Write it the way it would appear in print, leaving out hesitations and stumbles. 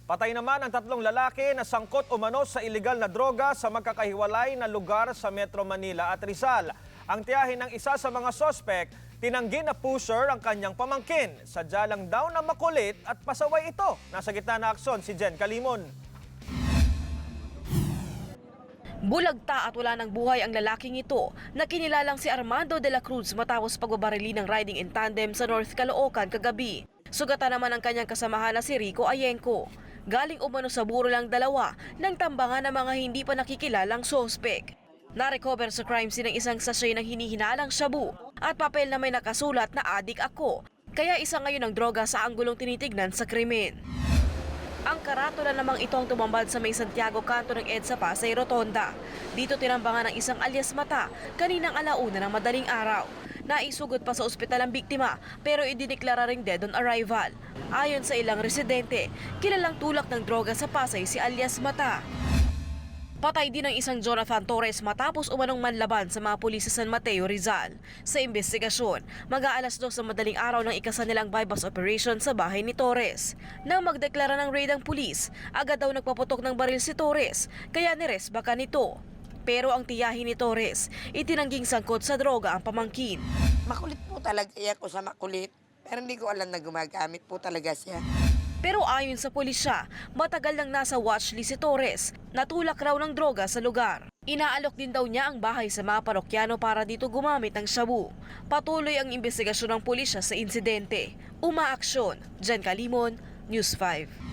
Patay naman ang tatlong lalaki na sangkot umano sa ilegal na droga sa magkakahiwalay na lugar sa Metro Manila at Rizal. Ang tiyahin ng isa sa mga sospek, tinanggi na pusher ang kanyang pamangkin. Sadya lang daw na makulit at pasaway ito. Nasa gitna na aksyon si Jen Calimon. Bulagta at wala ng buhay ang lalaking ito na kinilalang si Armando de la Cruz matapos pagbabarili ng riding in tandem sa North Caloocan kagabi. Sugatan naman ang kanyang kasamahan na si Rico Ayenco. Galing umano sa buro lang dalawa ng tambangan ng mga hindi pa nakikilalang sospek. Na-recover sa crime scene ng isang sachet ng hinihinalang shabu at papel na may nakasulat na adik ako. Kaya isa ngayon ang droga sa anggulong tinitignan sa krimen. Ang karatula namang itong tumambad sa may Santiago kanto ng EDSA Pasay Rotonda. Dito tinambangan ng isang alias mata kaninang alauna ng madaling araw. Naisugod pa sa ospital ang biktima pero idineklara ring dead on arrival. Ayon sa ilang residente, kilalang tulak ng droga sa Pasay si alias Mata. Patay din ang isang Jonathan Torres matapos umanong manlaban sa mga pulis sa San Mateo, Rizal. Sa investigasyon, mag-aalas 2 sa madaling araw ng ikasa nilang bypass operation sa bahay ni Torres. Nang magdeklara ng raid ang pulis, agad daw nagpaputok ng baril si Torres, kaya niresbaka nito. Pero ang tiyahin ni Torres, itinangging sangkot sa droga ang pamangkin. Makulit po talaga ako sa makulit. Pero hindi ko alam na gumagamit po talaga siya. Pero ayon sa pulisya, matagal nang nasa watchlist si Torres. Natulak raw ng droga sa lugar. Inaalok din daw niya ang bahay sa mga parokyano para dito gumamit ng shabu. Patuloy ang investigasyon ng pulisya sa insidente. Umaaksyon. Jen Calimon, News 5.